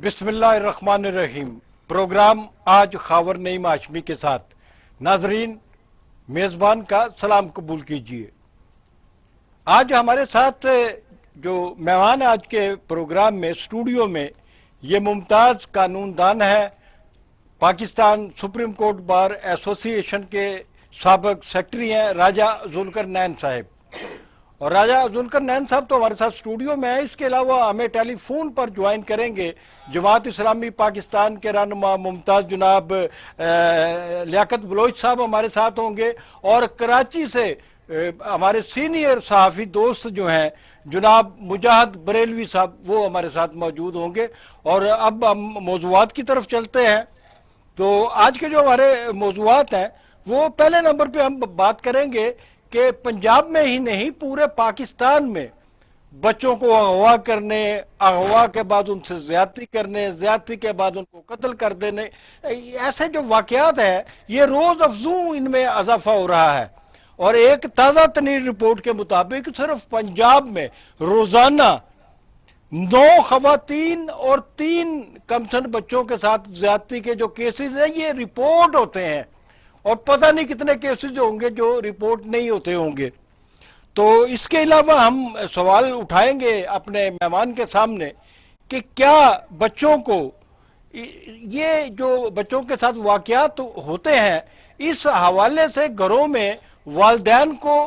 بسم اللہ الرحمن الرحیم۔ پروگرام آج خاور نعیم ہاشمی کے ساتھ۔ ناظرین، میزبان کا سلام قبول کیجیے۔ آج ہمارے ساتھ جو مہمان آج کے پروگرام میں اسٹوڈیو میں یہ ممتاز قانون دان ہے، پاکستان سپریم کورٹ بار ایسوسی ایشن کے سابق سیکرٹری ہیں راجہ ذوالفقار نین صاحب۔ اور راجہ ذوالفقار نین صاحب تو ہمارے ساتھ اسٹوڈیو میں ہیں، اس کے علاوہ ہمیں ٹیلی فون پر جوائن کریں گے جماعت اسلامی پاکستان کے رہنما ممتاز جناب لیاقت بلوچ صاحب ہمارے ساتھ ہوں گے، اور کراچی سے ہمارے سینئر صحافی دوست جو ہیں جناب مجاہد بریلوی صاحب وہ ہمارے ساتھ موجود ہوں گے۔ اور اب ہم موضوعات کی طرف چلتے ہیں۔ تو آج کے جو ہمارے موضوعات ہیں وہ پہلے نمبر پہ ہم بات کریں گے کہ پنجاب میں ہی نہیں پورے پاکستان میں بچوں کو اغوا کرنے، اغوا کے بعد ان سے زیادتی کرنے، زیادتی کے بعد ان کو قتل کر دینے، ایسے جو واقعات ہیں یہ روز افزوں ان میں اضافہ ہو رہا ہے۔ اور ایک تازہ ترین رپورٹ کے مطابق صرف پنجاب میں روزانہ 9 خواتین اور 3 کمسن بچوں کے ساتھ زیادتی کے جو کیسز ہیں یہ رپورٹ ہوتے ہیں، اور پتہ نہیں کتنے کیسز ہوں گے جو رپورٹ نہیں ہوتے ہوں گے۔ تو اس کے علاوہ ہم سوال اٹھائیں گے اپنے مہمان کے سامنے کہ کیا بچوں کو یہ جو بچوں کے ساتھ واقعات ہوتے ہیں اس حوالے سے گھروں میں والدین کو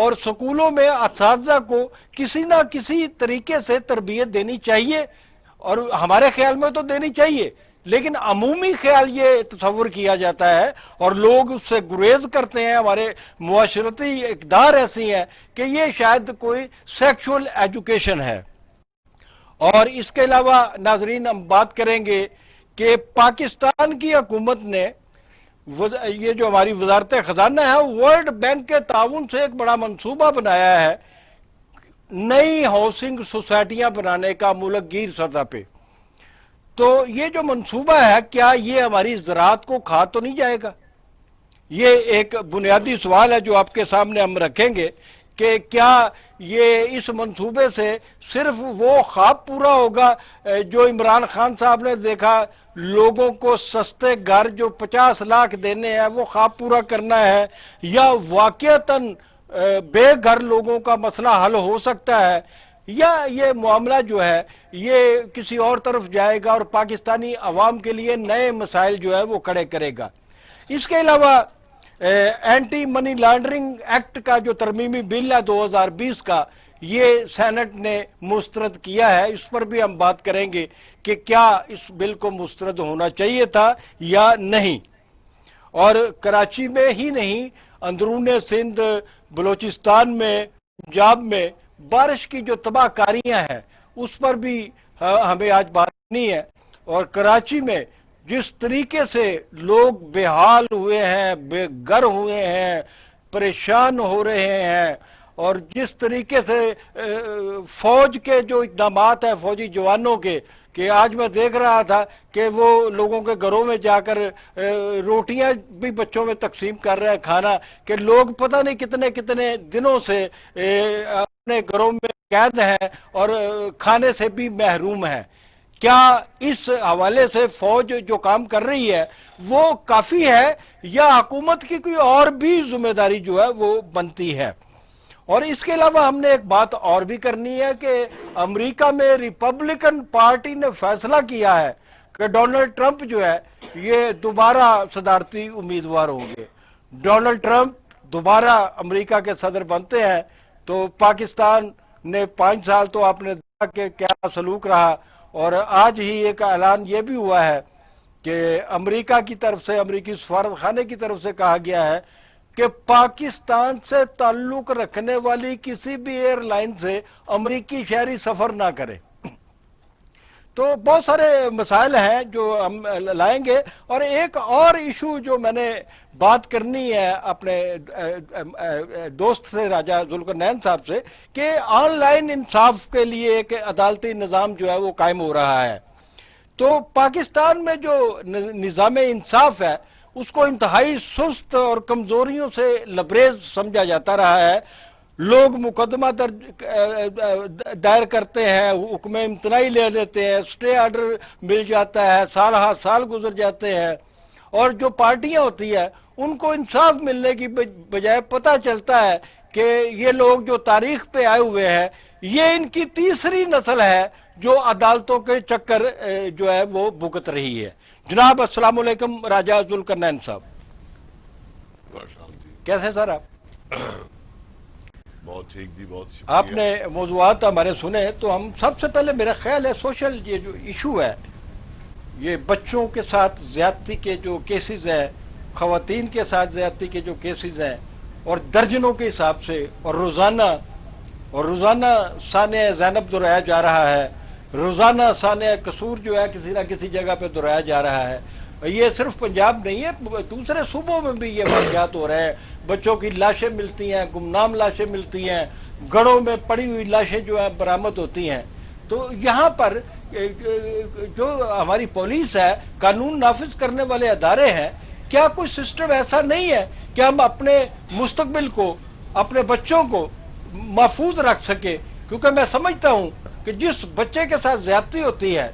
اور سکولوں میں اساتذہ کو کسی نہ کسی طریقے سے تربیت دینی چاہیے، اور ہمارے خیال میں تو دینی چاہیے، لیکن عمومی خیال یہ تصور کیا جاتا ہے اور لوگ اس سے گریز کرتے ہیں، ہمارے معاشرتی اقدار ایسی ہیں کہ یہ شاید کوئی سیکشول ایجوکیشن ہے۔ اور اس کے علاوہ ناظرین ہم بات کریں گے کہ پاکستان کی حکومت نے یہ جو ہماری وزارت خزانہ ہے ورلڈ بینک کے تعاون سے ایک بڑا منصوبہ بنایا ہے نئی ہاؤسنگ سوسائٹیاں بنانے کا ملک گیر سطح پہ۔ تو یہ جو منصوبہ ہے کیا یہ ہماری زراعت کو کھا تو نہیں جائے گا؟ یہ ایک بنیادی سوال ہے جو آپ کے سامنے ہم رکھیں گے کہ کیا یہ اس منصوبے سے صرف وہ خواب پورا ہوگا جو عمران خان صاحب نے دیکھا، لوگوں کو سستے گھر جو 50 لاکھ دینے ہیں وہ خواب پورا کرنا ہے، یا واقعتاً بے گھر لوگوں کا مسئلہ حل ہو سکتا ہے، یا یہ معاملہ جو ہے یہ کسی اور طرف جائے گا اور پاکستانی عوام کے لیے نئے مسائل جو ہے وہ کھڑے کرے گا۔ اس کے علاوہ اینٹی منی لانڈرنگ ایکٹ کا جو ترمیمی بل ہے 2020 کا یہ سینٹ نے مسترد کیا ہے، اس پر بھی ہم بات کریں گے کہ کیا اس بل کو مسترد ہونا چاہیے تھا یا نہیں۔ اور کراچی میں ہی نہیں اندرون سندھ، بلوچستان میں، پنجاب میں بارش کی جو تباہ کاریاں ہیں اس پر بھی ہمیں آج بات کرنی ہے۔ اور کراچی میں جس طریقے سے لوگ بے حال ہوئے ہیں، بے گھر ہوئے ہیں، پریشان ہو رہے ہیں، اور جس طریقے سے فوج کے جو اقدامات ہیں فوجی جوانوں کے، کہ آج میں دیکھ رہا تھا کہ وہ لوگوں کے گھروں میں جا کر روٹیاں بھی بچوں میں تقسیم کر رہے ہیں کھانا، کہ لوگ پتہ نہیں کتنے کتنے دنوں سے اپنے گھروں میں قید ہیں اور کھانے سے بھی محروم ہیں۔ کیا اس حوالے سے فوج جو کام کر رہی ہے وہ کافی ہے، یا حکومت کی کوئی اور بھی ذمہ داری جو ہے وہ بنتی ہے؟ اور اس کے علاوہ ہم نے ایک بات اور بھی کرنی ہے کہ امریکہ میں ریپبلکن پارٹی نے فیصلہ کیا ہے کہ ڈونلڈ ٹرمپ جو ہے یہ دوبارہ صدارتی امیدوار ہوں گے۔ ڈونلڈ ٹرمپ دوبارہ امریکہ کے صدر بنتے ہیں تو پاکستان نے 5 سال تو آپ نے دیکھا کہ کیا سلوک رہا، اور آج ہی ایک اعلان یہ بھی ہوا ہے کہ امریکہ کی طرف سے، امریکی سفارت خانے کی طرف سے کہا گیا ہے کہ پاکستان سے تعلق رکھنے والی کسی بھی ایئر لائن سے امریکی شہری سفر نہ کرے۔ تو بہت سارے مسائل ہیں جو ہم لائیں گے، اور ایک اور ایشو جو میں نے بات کرنی ہے اپنے دوست سے راجہ ذوالفقار نین صاحب سے، کہ آن لائن انصاف کے لیے ایک عدالتی نظام جو ہے وہ قائم ہو رہا ہے۔ تو پاکستان میں جو نظام انصاف ہے اس کو انتہائی سست اور کمزوریوں سے لبریز سمجھا جاتا رہا ہے۔ لوگ مقدمہ دائر کرتے ہیں، حکم امتناعی لے لیتے ہیں، اسٹے آرڈر مل جاتا ہے، سال ہا سال گزر جاتے ہیں، اور جو پارٹیاں ہوتی ہیں ان کو انصاف ملنے کی بجائے پتہ چلتا ہے کہ یہ لوگ جو تاریخ پہ آئے ہوئے ہیں یہ ان کی تیسری نسل ہے جو عدالتوں کے چکر جو ہے وہ بھگت رہی ہے۔ جناب السلام علیکم راجہ ذوالقرنین صاحب، کیسے سر آپ؟ بہت ٹھیک جی، بہت آپ شکریہ۔ نے موضوعات ہمارے سنے تو ہم سب سے پہلے میرا خیال ہے سوشل یہ جو ایشو ہے، یہ بچوں کے ساتھ زیادتی کے جو کیسز ہیں، خواتین کے ساتھ زیادتی کے جو کیسز ہیں، اور درجنوں کے حساب سے، اور روزانہ سانحہ زینب دہرایا جا رہا ہے، روزانہ سانحہ قصور جو ہے کسی نہ کسی جگہ پہ دہرایا جا رہا ہے۔ یہ صرف پنجاب نہیں ہے، دوسرے صوبوں میں بھی یہ واقعات ہو رہے ہیں، بچوں کی لاشیں ملتی ہیں، گمنام لاشیں ملتی ہیں، گڑھوں میں پڑی ہوئی لاشیں جو ہیں برآمد ہوتی ہیں۔ تو یہاں پر جو ہماری پولیس ہے، قانون نافذ کرنے والے ادارے ہیں، کیا کوئی سسٹم ایسا نہیں ہے کہ ہم اپنے مستقبل کو، اپنے بچوں کو محفوظ رکھ سکے؟ کیونکہ میں سمجھتا ہوں کہ جس بچے کے ساتھ زیادتی ہوتی ہے،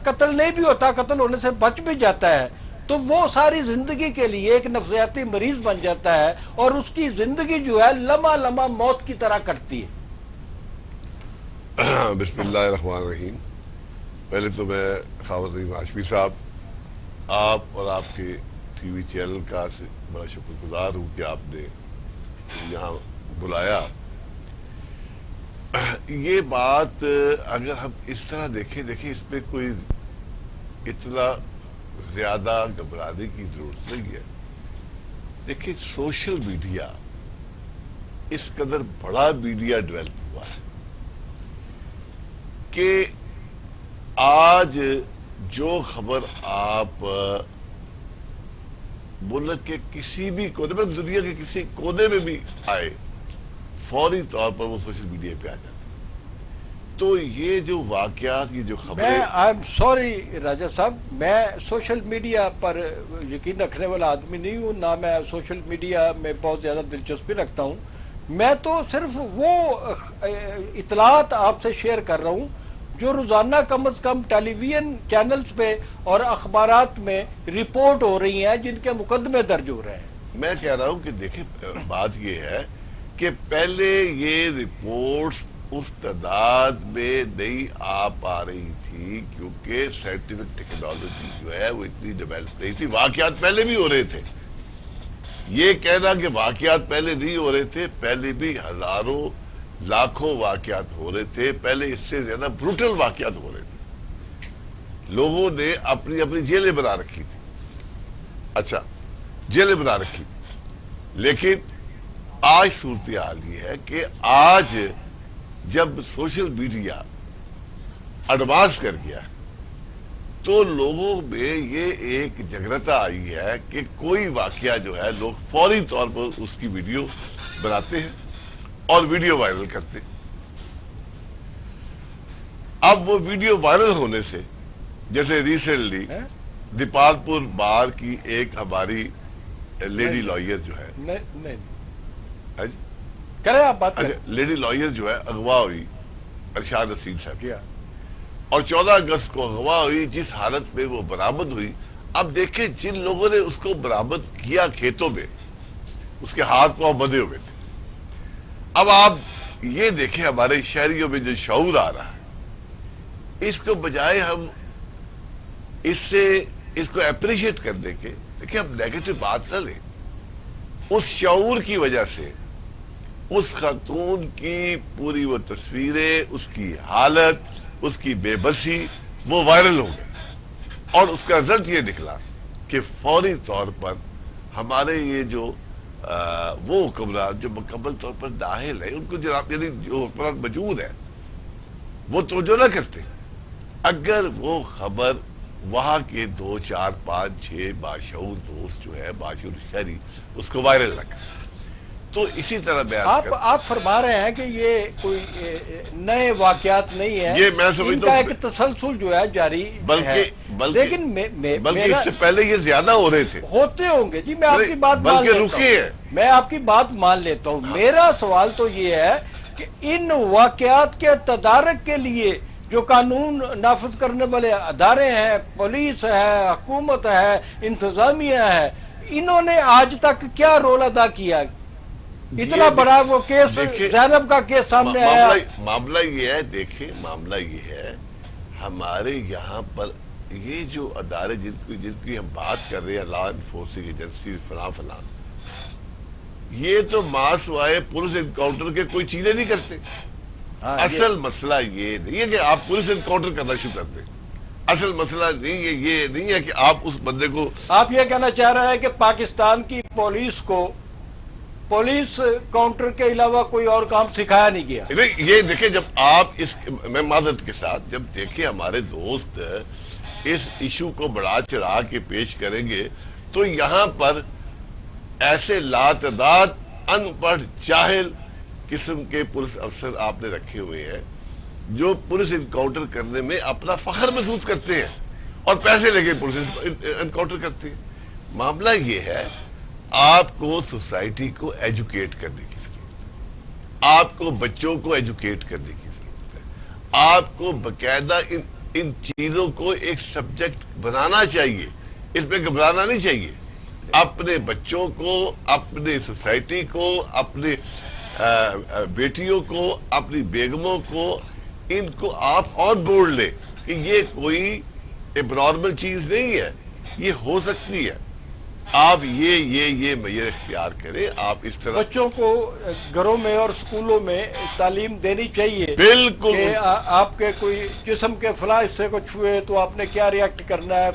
قتل نہیں بھی ہوتا، قتل ہونے سے بچ بھی جاتا ہے، تو وہ ساری زندگی کے لیے ایک نفسیاتی مریض بن جاتا ہے، اور اس کی زندگی جو ہے لمحہ لمحہ موت کی طرح کٹتی ہے۔ بسم اللہ الرحمن الرحیم۔ پہلے تو میں خاور نعیم ہاشمی صاحب، آپ اور آپ کے ٹی وی چینل کا بڑا شکر گزار ہوں کہ آپ نے یہاں بلایا۔ یہ بات اگر ہم اس طرح دیکھیں اس پہ کوئی اتنا زیادہ گھبرانے کی ضرورت نہیں ہے۔ دیکھیں، سوشل میڈیا اس قدر بڑا میڈیا ڈیولپ ہوا ہے کہ آج جو خبر آپ ملک کے کسی بھی کونے میں، دنیا کے کسی کونے میں بھی آئے، فوری طور پر وہ سوشل میڈیا پہ آ جاتی ہے۔ تو یہ جو واقعات، یہ جو خبریں، میں آئی ایم سوری راجہ صاحب، میں سوشل میڈیا پر یقین رکھنے والا آدمی نہیں ہوں، نہ میں سوشل میڈیا میں بہت زیادہ دلچسپی رکھتا ہوں۔ میں تو صرف وہ اطلاعات آپ سے شیئر کر رہا ہوں جو روزانہ کم از کم ٹیلی ویژن چینلز پہ اور اخبارات میں رپورٹ ہو رہی ہیں، جن کے مقدمے درج ہو رہے ہیں۔ میں کہہ رہا ہوں کہ دیکھیں، بات یہ ہے کہ پہلے یہ رپورٹس اس تعداد میں نہیں آ پا رہی تھی کیونکہ سائنٹیفک ٹیکنالوجی جو ہے وہ اتنی ڈیولپ نہیں تھی۔ واقعات پہلے بھی ہو رہے تھے، یہ کہنا کہ واقعات پہلے نہیں ہو رہے تھے، پہلے بھی ہزاروں لاکھوں واقعات ہو رہے تھے، پہلے اس سے زیادہ بروٹل واقعات ہو رہے تھے۔ لوگوں نے اپنی اپنی جیلیں بنا رکھی تھی، اچھا جیلیں بنا رکھی تھی، لیکن آج صورتحال یہ ہے کہ آج جب سوشل میڈیا ایڈوانس کر گیا تو لوگوں میں یہ ایک جگرتا آئی ہے کہ کوئی واقعہ جو ہے لوگ فوری طور پر اس کی ویڈیو بناتے ہیں اور ویڈیو وائرل کرتے ہیں۔ اب وہ ویڈیو وائرل ہونے سے، جیسے ریسنٹلی دیپال پور بار کی ایک ہماری لیڈی لائر جو ہے، نہیں کریں آپ بات کریں۔ لیڈی لائر جو ہے اغوا ہوئی، ارشاد رسید صاحب، کیا اور 14 اگست کو اغوا ہوئی، جس حالت میں وہ برآمد ہوئی۔ اب دیکھیں، جن لوگوں نے اس کو برآمد کیا کھیتوں میں، اس کے ہاتھ پاؤں بندھے ہوئے تھے۔ اب آپ یہ دیکھیں ہمارے شہریوں میں جو شعور آ رہا ہے، اس کو بجائے ہم اس کو اپریشیٹ کرنے کے، دیکھیں ہم نیگیٹو بات نہ لیں۔ اس شعور کی وجہ سے اس خاتون کی پوری وہ تصویریں، اس کی حالت، اس کی بے بسی، وہ وائرل ہو گئی، اور اس کا رزلٹ یہ نکلا کہ فوری طور پر ہمارے یہ جو وہ حکمران جو مکمل طور پر نااہل ہے، ان کو جناب، یعنی جو حکمران موجود ہے، وہ توجہ نہ کرتے۔ اگر وہ خبر وہاں کے 2 4 5 6 باشعور دوست جو ہے، باشعور شہری، اس کو وائرل نہ کرتے، تو اسی طرح آپ فرما رہے ہیں کہ یہ کوئی نئے واقعات نہیں ہیں، یہ میں سمجھتا ان کا ہوں ایک تسلسل جو ہے جاری ہے، لیکن بلکہ اس سے پہلے یہ زیادہ ہو رہے تھے. ہوتے ہوں گے جی, میں آپ کی بات مان بلکہ لیتا رکے ہوں, ہیں. میں آپ کی بات مان لیتا ہوں. میرا سوال تو یہ ہے کہ ان واقعات کے تدارک کے لیے جو قانون نافذ کرنے والے ادارے ہیں, پولیس ہے, حکومت ہے, انتظامیہ ہے, انہوں نے آج تک کیا رول ادا کیا؟ اتنا بڑا وہ کیس, زینب کا کیس سامنے آیا. معاملہ یہ ہے, دیکھیں معاملہ یہ ہے, ہمارے یہاں پر یہ جو ادارے جن کی ہم بات کر رہے ہیں, لا انفورسنگ ایجنسی فلاں فلاں, یہ تو ماسوائے پولیس انکاؤنٹر کے کوئی چیزیں نہیں کرتے. اصل مسئلہ یہ نہیں ہے کہ آپ پولیس انکاؤنٹر کرنا شروع کر دیں. اصل مسئلہ نہیں ہے, یہ نہیں ہے کہ آپ اس بندے کو, آپ یہ کہنا چاہ رہے ہیں کہ پاکستان کی پولیس کو پولیس کاؤنٹر کے علاوہ کوئی اور کام سکھایا نہیں گیا؟ نہیں, یہ دیکھیں جب آپ میں معذرت کے ساتھ جب دیکھیں ہمارے دوست اس ایشو کو بڑھا چڑھا کے پیش کریں گے تو یہاں پر ایسے لاتعداد ان پڑھ جاہل قسم کے پولیس افسر آپ نے رکھے ہوئے ہیں جو پولیس انکاؤنٹر کرنے میں اپنا فخر محسوس کرتے ہیں اور پیسے لے کے پولیس انکاؤنٹر کرتے ہیں. معاملہ یہ ہے, آپ کو سوسائٹی کو ایجوکیٹ کرنے کی ضرورت ہے, آپ کو بچوں کو ایجوکیٹ کرنے کی ضرورت ہے, آپ کو باقاعدہ ان چیزوں کو ایک سبجیکٹ بنانا چاہیے, اس میں گھبرانا نہیں چاہیے. اپنے بچوں کو, اپنے سوسائٹی کو, اپنے بیٹیوں کو, اپنی بیگموں کو, ان کو آپ آن بورڈ لیں کہ یہ کوئی ابنارمل چیز نہیں ہے, یہ ہو سکتی ہے. آپ یہ میئر اختیار کریں, آپ اس طرح بچوں کو گھروں میں اور سکولوں میں تعلیم دینی چاہیے. بالکل کہ آپ کے کوئی جسم کے فلاں حصے کو چھوئے تو آپ نے کیا ریاکٹ کرنا ہے,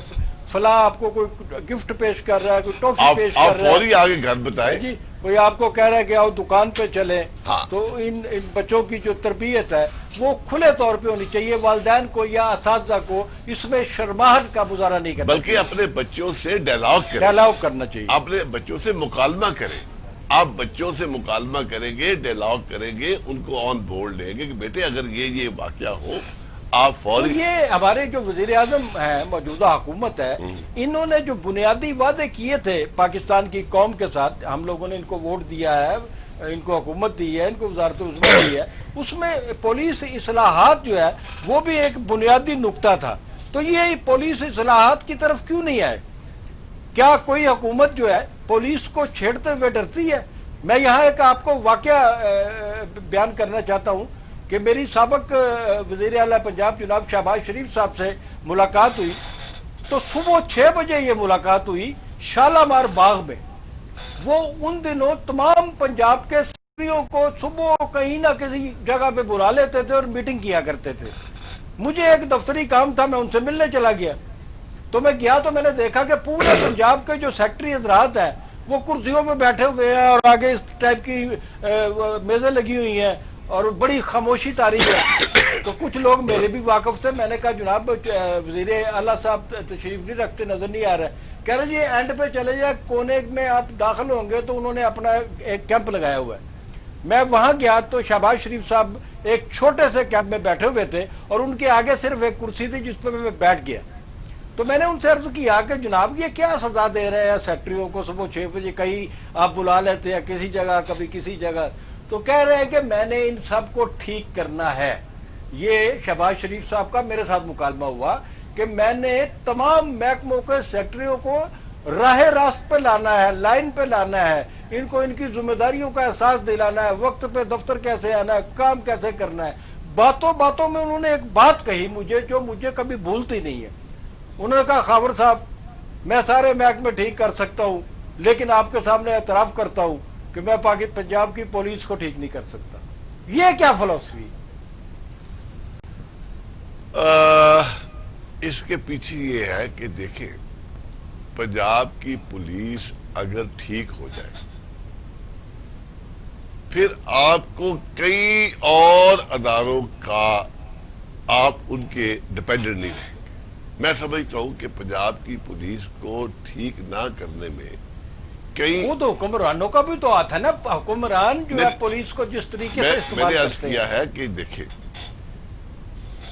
فلاں آپ کو کوئی گفٹ پیش کر رہا ہے, کوئی ٹافی پیش کر رہا ہے, فوری آگے گھر بتائیں جی کوئی آپ کو کہہ رہا ہے کہ آؤ دکان پہ چلیں, ہاں. تو ان بچوں کی جو تربیت ہے وہ کھلے طور پہ ہونی چاہیے. والدین کو یا اساتذہ کو اس میں شرماہٹ کا مظاہرہ نہیں کرنا بلکہ اپنے بچوں سے ڈائلاگ کرنا چاہیے. اپنے بچوں سے مکالمہ کریں. آپ بچوں سے مکالمہ کریں گے, ڈائلاگ کریں گے, ان کو آن بورڈ لیں گے کہ بیٹے اگر یہ واقعہ ہو آپ تو فوری. یہ ہمارے جو وزیر اعظم ہیں, موجودہ حکومت ہے, انہوں نے جو بنیادی وعدے کیے تھے پاکستان کی قوم کے ساتھ, ہم لوگوں نے ان کو ووٹ دیا ہے, ان کو حکومت دی ہے, ان کو وزارت عظمیٰ دی ہے, اس میں پولیس اصلاحات جو ہے وہ بھی ایک بنیادی نقطہ تھا. تو یہ پولیس اصلاحات کی طرف کیوں نہیں آئے؟ کیا کوئی حکومت جو ہے پولیس کو چھیڑتے ہوئے ڈرتی ہے؟ میں یہاں ایک آپ کو واقعہ بیان کرنا چاہتا ہوں کہ میری سابق وزیر اعلیٰ پنجاب جناب شہباز شریف صاحب سے ملاقات ہوئی, تو صبح 6 بجے یہ ملاقات ہوئی شالامار باغ میں. وہ ان دنوں تمام پنجاب کے سیکرٹریوں کو صبح کہیں نہ کسی جگہ پہ بلا لیتے تھے اور میٹنگ کیا کرتے تھے. مجھے ایک دفتری کام تھا, میں ان سے ملنے چلا گیا, تو میں گیا تو میں نے دیکھا کہ پورے پنجاب کے جو سیکٹری حضرات ہیں وہ کرسیوں پہ بیٹھے ہوئے ہیں اور آگے اس ٹائپ کی میزیں لگی ہوئی ہیں اور بڑی خاموشی تاریخ ہے. تو کچھ لوگ میرے بھی واقف تھے, میں نے کہا جناب وزیر اعلیٰ صاحب تشریف نہیں رکھتے, نظر نہیں آ رہا ہے. کہہ رہے جی اینڈ پہ چلے جائے, کونے میں آپ داخل ہوں گے تو انہوں نے اپنا ایک کیمپ لگایا ہوا ہے. میں وہاں گیا تو شہباز شریف صاحب ایک چھوٹے سے کیمپ میں بیٹھے ہوئے تھے اور ان کے آگے صرف ایک کرسی تھی جس پہ میں بیٹھ گیا. تو میں نے ان سے عرض کیا کہ جناب یہ کیا سزا دے رہے ہیں سیکٹریوں کو, صبح 6 بجے کہیں آپ بلا لیتے ہیں کسی جگہ, کبھی کسی جگہ. تو کہہ رہے ہیں کہ میں نے ان سب کو ٹھیک کرنا ہے. یہ شہباز شریف صاحب کا میرے ساتھ مکالمہ ہوا کہ میں نے تمام محکموں کے سیکٹریوں کو راہ راست پہ لانا ہے, لائن پہ لانا ہے, ان کو ان کی ذمہ داریوں کا احساس دلانا ہے, وقت پہ دفتر کیسے آنا ہے, کام کیسے کرنا ہے. باتوں باتوں میں انہوں نے ایک بات کہی مجھے جو مجھے کبھی بھولتی نہیں ہے. انہوں نے کہا خاور صاحب میں سارے محکمے ٹھیک کر سکتا ہوں لیکن آپ کے سامنے اعتراف کرتا ہوں کہ میں پنجاب کی پولیس کو ٹھیک نہیں کر سکتا. یہ کیا فلسفی؟ اس کے پیچھے یہ ہے کہ دیکھیں پنجاب کی پولیس اگر ٹھیک ہو جائے پھر آپ کو کئی اور اداروں کا آپ ان کے ڈپینڈنٹ نہیں رہیں گے. میں سمجھتا ہوں کہ پنجاب کی پولیس کو ٹھیک نہ کرنے میں کئی وہ تو حکمرانوں کا بھی تو ہاتھ ہے نا. حکمران جو ہے پولیس کو جس طریقے سے میں استعمال نے عرض کرتے ہیں. کیا ہے کہ دیکھیں